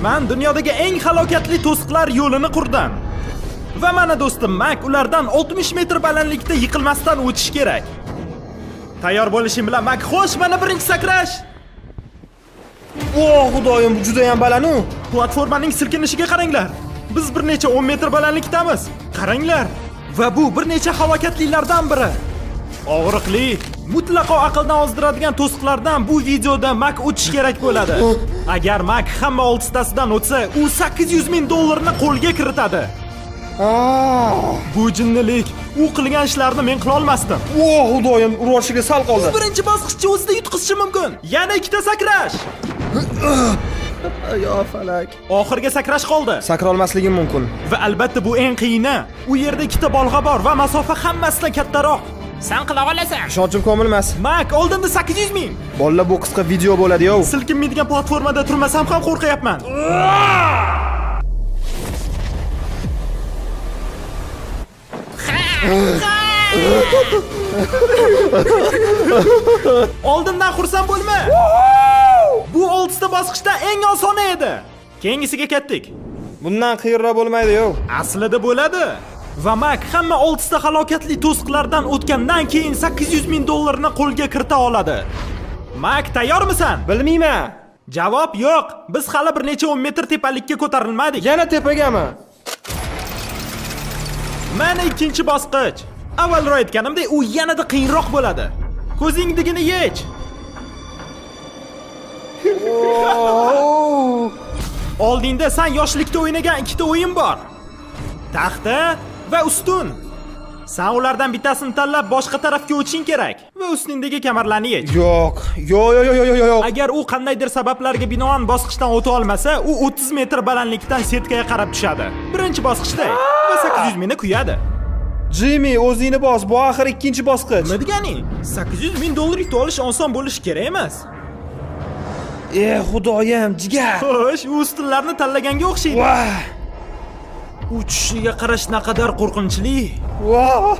Men dunyodagi eng halokatli to'siqlar yo'lini qurdim. Va mana do'stim Mak ulardan 60 metr balandlikda yiqilmasdan o'tish kerak. Tayyor bo'lishing bilan Mak, xo'sh, mana birinchi sakrash. Voh, xudoyim, bu juda ham baland-ku. Platformaning silkinishiga qaranglar. Biz bir necha 10 metr balandlikdamiz. Qaranglar. Va bu bir necha halokatlilardan biri. Og'riqli, mutlaqo aqldan ozdiradigan to'siqlardan bu videoda Mak o'tish kerak bo'ladi. Agar Mak hamma 6 tasidan o'tsa, u 800 ming dollarni qo'lga kiritadi. Bu jinnilik, u qilgan ishlarni men qila olmasdim. Voh, xudoyim, uroshiga sal qoldi. Birinchi bosqichda o'zida yutqizishi mumkin. Yana ikkita sakrash. Yo falak. Oxirgi sakrash qoldi. Sakra olmasligim mumkin. Va albatta bu eng qiyini. U yerda ikkita bolg'a bor va masofa hammasidan kattaroq. Sen qila olasan. Ishonchim komil emas. Mak, oldinda 800 ming. Bolalar, bu qisqa video bo'ladi-yo. Silkinmaydigan platformada turmasam ham qo'rqyapman. Oldindan xursand bo'lma. Bu 6 ta bosqichda eng osoni edi. Keyingisiga ketdik. Bundan qiyinroq bo'lmaydi-yo. Aslida bo'ladi. Va Mak hamma 6 ta halokatli to'siqlardan o'tgandan keyin 800 ming dollarni qo'lga kirita oladi. Mak, tayyormisan? Bilmayman. Javob yo'q. Biz hali bir necha 10 metr tepalikka ko'tarilmadik. Yana tepagami? Mana ikkinchi bosqich. Avvalroq aytganimdek, u yanada qiyinroq bo'ladi. Ko'zingdigini yech. Oldingda sen yoshlikda o'ynagan ikkita o'yin bor. Taxta va ustun. Sen ulardan bittasini tanlab boshqa tarafga o'tishing kerak va ustingdagi kamarlarni yech. Yo'q. Yo'q. Agar u qandaydir sabablarga binoan bosqichdan o'ta olmasa, u 30 metr balandlikdan setkaga qarab tushadi. Birinchi bosqichda va 800 mingni kuyadi. Jimmy, o'zingni bos. Bu oxir ikkinchi bosqich. Nima deganing? 800 ming dollar yutib olish oson bo'lishi kerak emas. Xudoyim, jigar. Xo'sh, u ustunlarni tanlaganga o'xshaydi. Vah! Uchishiga qarash naqadar qo'rqinchli. Vah!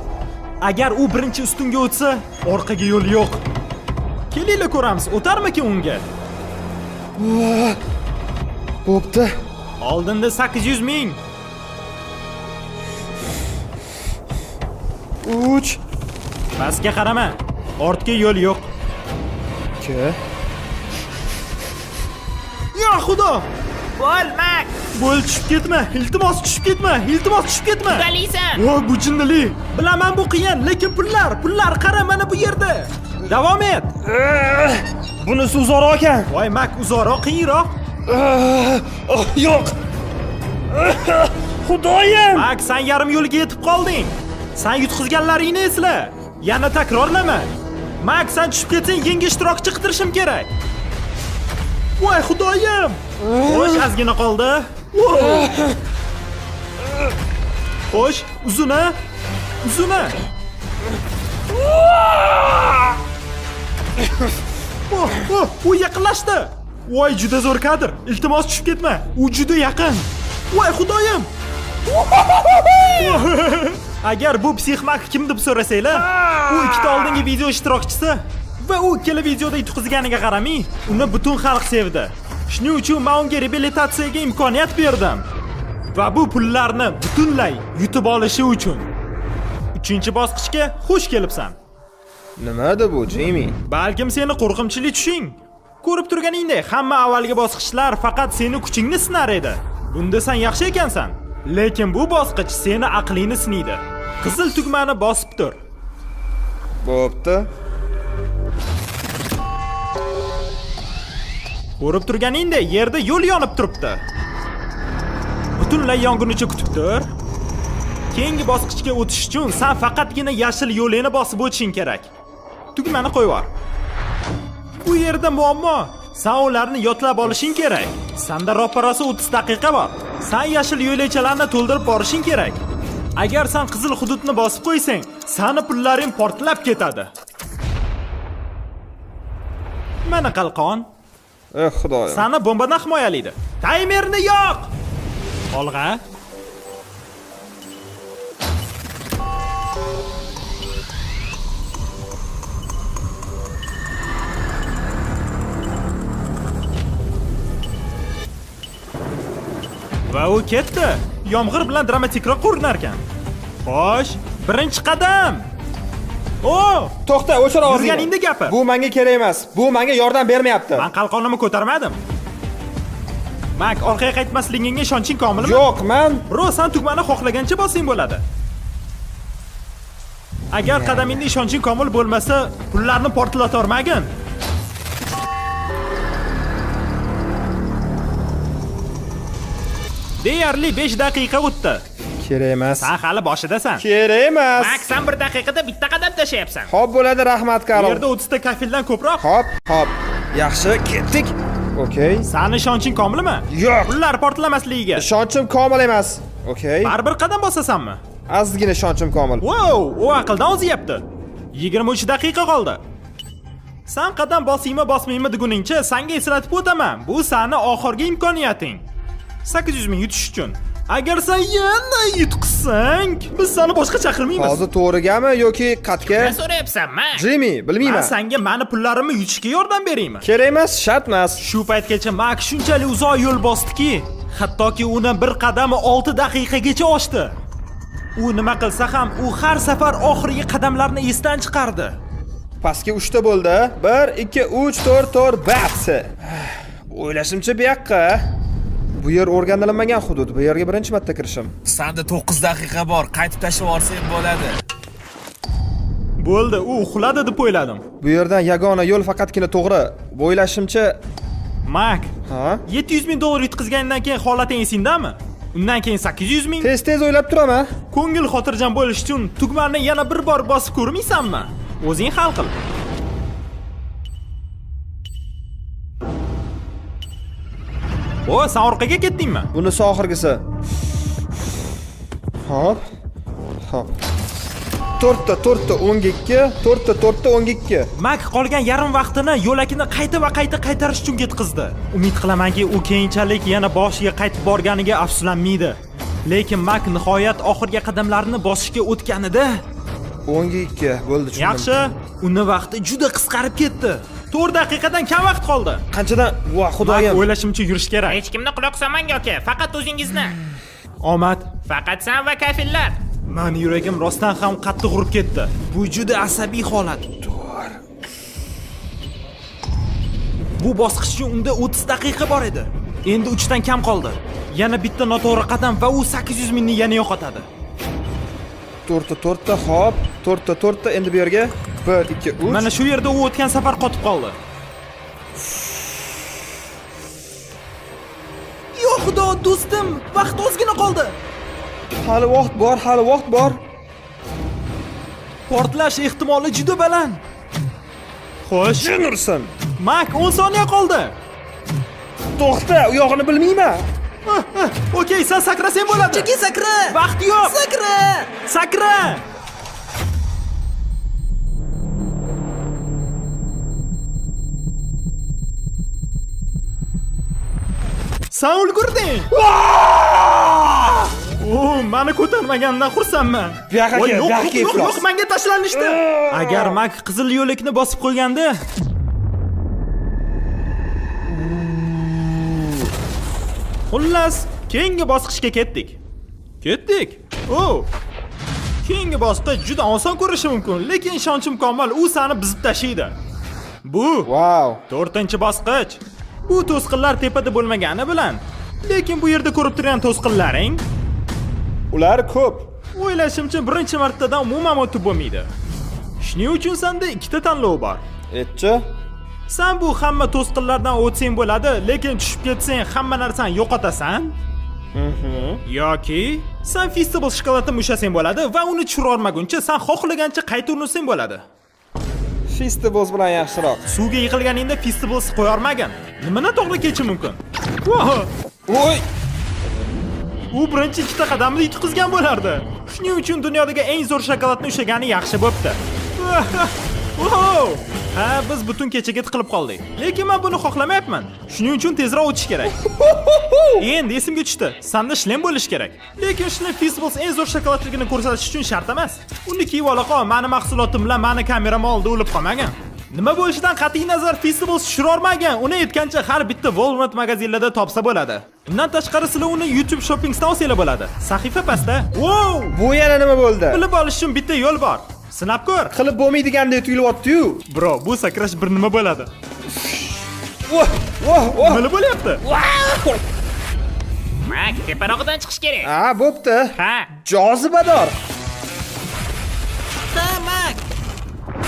Agar u birinchi ustunga o'tsa, orqaga yo'l yo'q. Kelinglar ko'ramiz, o'tarmikin unga. Bo'pti. Oldinda 800 ming. 3 Pastga qarama. Ortga yo'l yo'q. 2 Ya xudo! Mak! Bo'l, tushib ketma. Iltimos tushib ketma. Iltimos tushib ketma. Udalaysan. Voy, bu jinnili. Bilaman bu qiyin, lekin pullar qara mana bu yerda. Davom et. Bunisi uzoqroq ekan. Voy, Mak, uzoqroq, qiyinroq. Yo'q. Xudoyim. Mak, sen yarim yo'lga yetib qolding. Sen yutqizganlaringni esla. Yana takrorlama. Mak, sen tushib ketsang yangi ishtirokchi qidirishim kerak. Voy, xudoyim. Xo'sh, ozgina qoldi. Xo'sh, uzuna. U yaqinlashdi. Voy, juda zo'r kadr. Iltimos tushib ketma. U juda yaqin. Voy, xudoyim. Agar bu psixmak kim deb so'rasanglar, u ikkita oldingi video ishtirokchisi va u ikkala videoda yutqizganiga qaramay, uni butun xalq sevdi. Shuning uchun men unga reabilitatsiyaga imkoniyat berdim. Va bu pullarni butunlay yutib olishi uchun. 3-bosqichga xush kelibsan. Nimada bu, Jimmy? Balkim seni qo'rqimchili tushing. Ko'rib turganingdek, hamma avvalgi bosqichlar faqat seni kuchingni sinar edi. Bunda sen yaxshi ekansan. Lekin bu bosqich seni aqlingni sinaydi. Qizil tugmani bosib tur. Bo'pti. Ko'rib turganingdek, yerda yo'l yonib turibdi. Butunlay yongunicha kutib tur. Keyingi bosqichga o'tish uchun sen faqatgina yashil yo'lini bosib o'tishing kerak. Tugmani qo'yib yubor. Bu yerda muammo. Sen ularni yodlab olishing kerak. Senda ro'parasi 30 daqiqa bor. Sen yashil yo'lakchalarni to'ldirib borishing kerak. Agar sen qizil hududni bosib qo'ysang, seni pullaring portlab ketadi. Mana qalqon. Xudoyim. Seni bombadan himoyalaydi. Taymerni yo'q. Olg'a. Va u ketdi. Yomg'ir bilan dramatikroq ko'rinar ekan. Xo'sh, birinchi qadam. To'xta, o'chir ovozingni. Yurganingda gapir. Bu menga kerak emas. Bu menga yordam bermayapti. Men qalqonimni ko'tarmadim. Mak, orqaga qaytmasligingga ishonching komilmi? Yo'q, men Bro, sen tugmani xohlagancha bosing bo'ladi. Agar qadamingda ishonching komil bo'lmasa, pullarni portlata olmagin. Deyarli 5 daqiqa o'tdi. kerak emas. Sen hali boshidasan. Kerak emas. Mak, sen 1 daqiqada bitta qadam tashlayapsan. Xo'p bo'ladi, rahmat Bu Karol. yerda 30 ta kafildan ko'proq. Hop. Yaxshi, ketdik. Okey. Sani ishonching komilmi? Yo'q. Pullar portlamasligiga. Ishonchim komil emas. Okey. Baribir qadam bosasanmi? Ozgina ishonchim komil. Wow, u aqldan o'ziyapti. 23 daqiqa qoldi. Sen qadam bosingmi, bosmaymi deguningcha senga eslatib o'taman. Bu sani oxirgi imkoniyating. 800 ming yutish uchun. Agar sen yana yutqizsang, biz seni boshqa chaqirmaymiz. Hozir to'g'rigami yoki qatga? Nima so'rayapsanmi? Jimmy, Men bilmayman. senga mani pullarimni yutishga yordam beraymi? Kerak emas, shart emas. Shu paytgacha Mak shunchalik uzoq yo'l bosdiki, hattoki uni bir qadami 6 daqiqagacha oshdi. U nima qilsa ham, u har safar oxirgi qadamlarni esdan chiqardi. Pastga 3 ta bo'ldi. 1 2 3 4 4 bats. O'ylashimcha bu yoqqa. Bu yer o'rganilmagan hudud. Bu yerga birinchi marta kirishim. Sanda 9 daqiqa bor. Qaytib tashlab olsang bo'ladi. Bo'ldi, u uxladi deb o'yladim. Bu yerdan yagona yo'l faqatgina to'g'ri. Bu o'ylashimcha, Mak, ha? 700 ming dollar yutqizgandan keyin holating esingdami? Undan keyin 800 ming. Tez o'ylab turaman. Ko'ngil xotirjam bo'lish uchun tugmani yana bir bor bosib ko'rmaysanmi? O'zing hal qil. Sen orqaga ketdingmi? Bunisi oxirgisi. Hop. To'rtta 12, to'rtta 12. Mak qolgan yarim vaqtini yo'lakini qayta va qayta qaytarish uchun ketkizdi. Umid qilamanki, u keyinchalik yana boshiga qaytib borganiga afsuslanmaydi. Lekin Mak nihoyat oxirgi qadamlarini bosishga o'tganida 12 bo'ldi, tushundim. yaxshi, uni vaqti juda qisqarib ketdi. 4 daqiqadan kam vaqt qoldi. Qanchadan? Va Mak, xudoyim. o'ylashimcha yurish kerak. Hech kimni quloq solmang aka, faqat o'zingizni. Omad. Faqat sen va kafillar. Mani yuragim rostdan ham qattiq urib ketdi. Bu juda asabiy holat. Bu bosqich uchun unda 30 daqiqa bor edi. Endi 3 dan kam qoldi. Yana bitta noto'g'ri qadam va u 800 mingni yana yo'qotadi. To'rtta, hop. To'rtta, endi bu yerga 1 2 3. Mana shu yerda u o'tgan safar qotib qoldi. Yo xudo, do'stim, vaqt ozgina qoldi. Hali vaqt bor. Portlash ehtimoli juda baland. Xo'sh, Jinursin. Mak, 10 soniya qoldi. To'xta, u yog'ini bilmayman. Okey, sen sakrasang bo'ladi. Cheki sakra! Vaqt yo'q. Sakra! Sakra! Sen ulgurding. Meni ko'tarmaganidan xursandman. Bu yoqqa Voy, kel, bu yoqqa kel, yo'q, menga tashlanishdi. Agar Mak qizil yo'lakni bosib qo'yganda, xullas, keyingi bosqichga ketdik. Keyingi bosqich juda oson ko'rishi mumkin, lekin ishonchim komil, u seni buzib tashlaydi. Bu Wow. 4-bosqich. Bu to'sqinlar tepada bo'lmagani bilan, lekin bu yerda ko'rib turgan to'sqinlaring, Ular ko'p. o'ylashimcha birinchi martadan umuman o'tib bo'lmaydi. Shuning uchun senda ikkita tanlov bor. Etchi? Sen bu hamma to'sqinlardan o'tsang bo'ladi, lekin tushib ketsang hamma narsani yo'qotasan. Yoki sen Feastables shokoladini mushasang bo'ladi va uni tushira olmaguncha sen xohlagancha qayta urunsang bo'ladi. Feastables bilan yaxshiroq. Suvga yiqilganingda Feastables qo'ya olmagan. Nimani to'g'ri kechish mumkin? Voy! U birinchi ikkita qadamni yutqizgan bo'lardi. Shuning uchun dunyodagi eng zo'r shokoladni ushagani yaxshi bo'pti. Ha, biz butun kechaga tiqilib qoldik. Lekin men buni xohlamayapman. Shuning uchun tezroq o'tish kerak. Endi esimga tushdi. Senda shlem bo'lish kerak. Lekin shlem Feastables eng zo'r shokoladligini ko'rsatish uchun shart emas. Uni kiyib ola qol, meni mahsulotim bilan meni kameram oldida o'lib qolmagan. Nima bo'lishidan qat'iy nazar Feastables tushira olmagan. Uni aytgancha har bitta Walmart magazinlarida topsa bo'ladi. Undan tashqari sizlar uni YouTube Shoppingsdan olsanglar bo'ladi. Sahifa pastda. Wow! Bu yana nima bo'ldi? Bilib olish uchun bitta yo'l bor. Sinab ko'r. Qilib bo'lmaydigandek tuyulyapti-yu. Bro, bu sakrash bir nima bo'ladi? Voh, voh, voh. Nima bo'lyapti? Mak, teparog'idan chiqish kerak. Ha, bo'pti. Ha. Jozibador.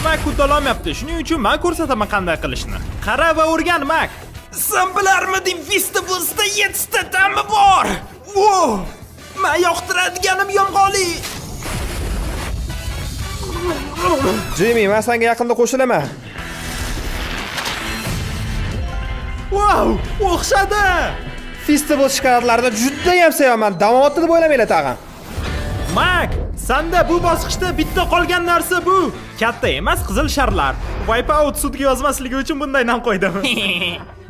Mak uddalolmayapti. Shuning uchun men ko'rsataman qanday qilishni. Qara va o'rgan, Mak. Sen bilarmiding, Vestables'da 7 ta tammi bor. Wow! Men yoqtiradiganim yomg'oli. Jimmy, men senga yaqinda qo'shilaman. Wow! O'xshadi. Festival shikolatlarini juda ham sevaman. Davomatni deb o'ylamanglar tag'in. Mak, senda bu bosqichda bitta qolgan narsa bu. Katta emas qizil sharlar. Wipeout sudga yozmasligi uchun bunday nom qo'ydim.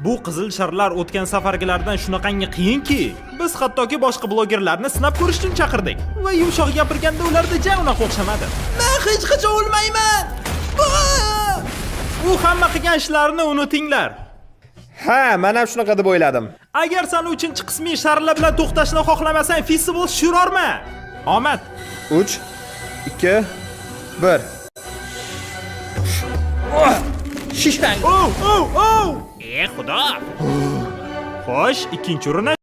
Bu qizil sharlar o'tgan safargilardan shunaqangi qiyinki, biz hattoki boshqa blogerlarni sinab ko'rish uchun chaqirdik. Va yumshoq gapirganda ularda ja unaqa o'xshamadi. Men hech qachon o'lmayman. U hamma qilgan ishlarini unutinglar. Ha, men ham shunaqa deb o'yladim. Agar sen 3-qismiy sharlar bilan to'xtashni xohlamasang, Festival shurorma. Omad. 3 2 1. Shishang. Oh! Xudo. Xo'sh, ikkinchi o'rinni